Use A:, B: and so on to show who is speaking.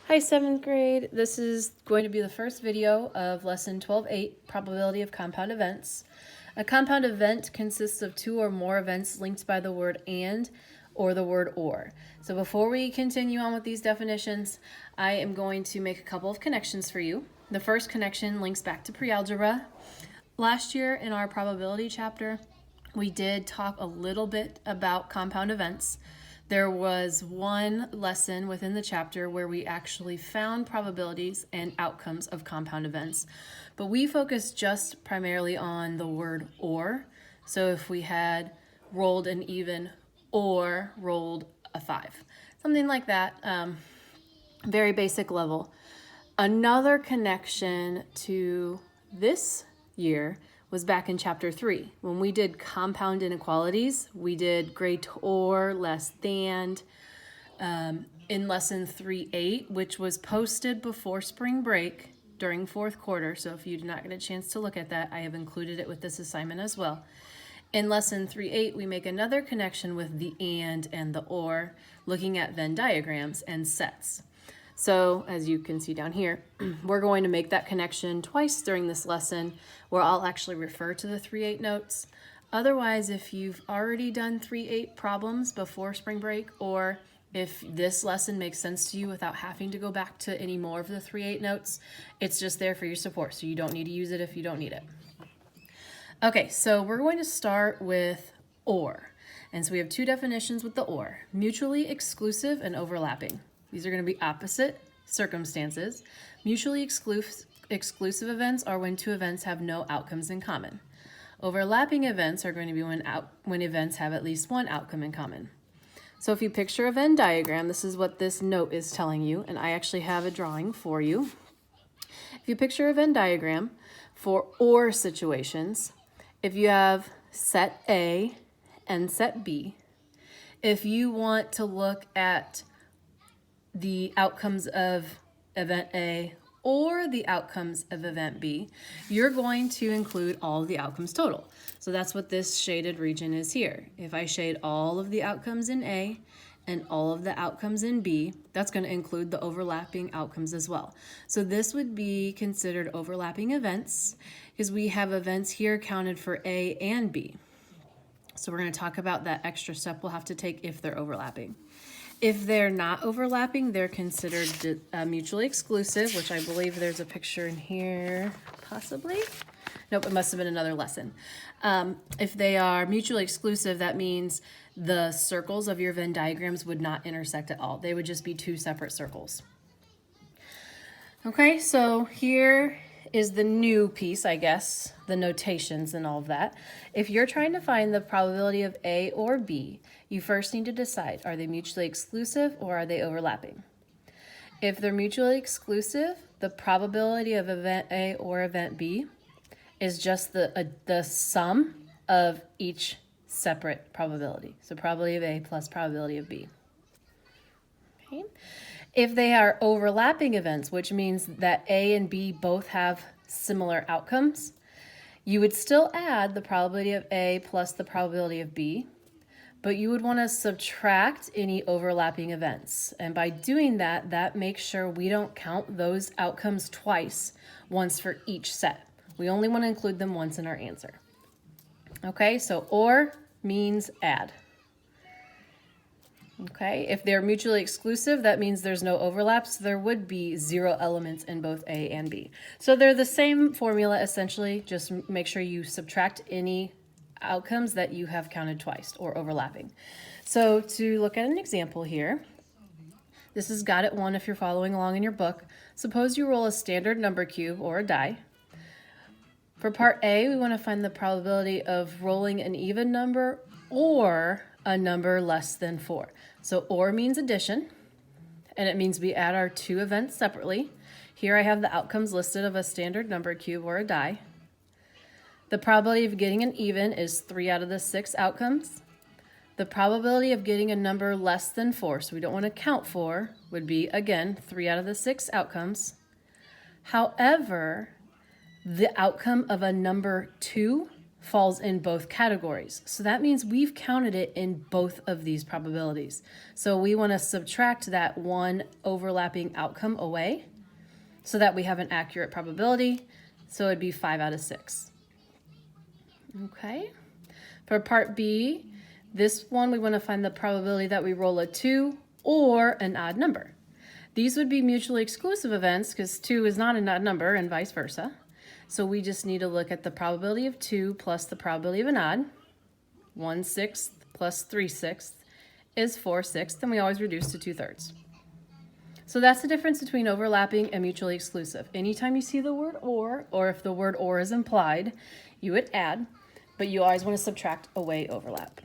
A: Hi, 7th grade. This is going to be the first video of lesson 12.8, probability of compound events. A compound event consists of two or more events linked by the word and or the word or. So before we continue on with these definitions, I am going to make a couple of connections for you. The first connection links back to pre-algebra. Last year in our probability chapter, we did talk a little bit about compound events. There was one lesson within the chapter where we actually found probabilities and outcomes of compound events, but we focused just primarily on the word or. So if we had rolled an even or rolled a 5, something like that, very basic level. Another connection to this year was back in chapter 3. When we did compound inequalities, we did great or, less than, in lesson 3.8, which was posted before spring break during fourth quarter. So if you did not get a chance to look at that, I have included it with this assignment as well. In lesson 3.8, we make another connection with the and the or, looking at Venn diagrams and sets. So as you can see down here, we're going to make that connection twice during this lesson where I'll actually refer to the 3.8 notes. Otherwise, if you've already done 3.8 problems before spring break, or if this lesson makes sense to you without having to go back to any more of the 3.8 notes, it's just there for your support. So you don't need to use it if you don't need it. Okay, so we're going to start with or. And so we have two definitions with the or: mutually exclusive and overlapping. These are going to be opposite circumstances. Mutually exclusive events are when two events have no outcomes in common. Overlapping events are going to be when events have at least one outcome in common. So if you picture a Venn diagram, this is what this note is telling you, and I actually have a drawing for you. If you picture a Venn diagram for or situations, if you have set A and set B, if you want to look at the outcomes of event A or the outcomes of event B, you're going to include all of the outcomes total. So that's what this shaded region is here. If I shade all of the outcomes in A and all of the outcomes in B, that's going to include the overlapping outcomes as well. So this would be considered overlapping events because we have events here counted for A and B. So we're going to talk about that extra step we'll have to take if they're overlapping. If they're not overlapping, they're considered mutually exclusive, which I believe there's a picture in here, possibly. Nope, it must have been another lesson. If they are mutually exclusive, that means the circles of your Venn diagrams would not intersect at all. They would just be two separate circles. Okay, so here is the new piece, I guess, the notations and all of that. If you're trying to find the probability of A or B, you first need to decide, are they mutually exclusive or are they overlapping? If they're mutually exclusive, the probability of event A or event B is just the sum of each separate probability. So probability of A plus probability of B. Okay. If they are overlapping events, which means that A and B both have similar outcomes, you would still add the probability of A plus the probability of B, but you would want to subtract any overlapping events. And by doing that, that makes sure we don't count those outcomes twice, once for each set. We only want to include them once in our answer. Okay, so or means add. Okay, if they're mutually exclusive, that means there's no overlaps. There would be 0 elements in both A and B. So they're the same formula essentially, just make sure you subtract any outcomes that you have counted twice or overlapping. So to look at an example here, this is Got It 1 if you're following along in your book. Suppose you roll a standard number cube or a die. For part A, we want to find the probability of rolling an even number or a number less than 4. So or means addition, and it means we add our two events separately. Here I have the outcomes listed of a standard number cube or a die. The probability of getting an even is 3 out of the 6 outcomes. The probability of getting a number less than 4, so we don't want to count 4, would be, again, 3 out of the 6 outcomes. However, the outcome of a number 2, falls in both categories. So that means we've counted it in both of these probabilities. So we want to subtract that one overlapping outcome away so that we have an accurate probability. So it'd be 5 out of 6. Okay. For part B, this one we want to find the probability that we roll a 2 or an odd number. These would be mutually exclusive events because 2 is not an odd number and vice versa. So we just need to look at the probability of 2 plus the probability of an odd. 1/6 plus 3/6 is 4/6, and we always reduce to 2/3. So that's the difference between overlapping and mutually exclusive. Anytime you see the word or if the word or is implied, you would add, but you always want to subtract away overlap.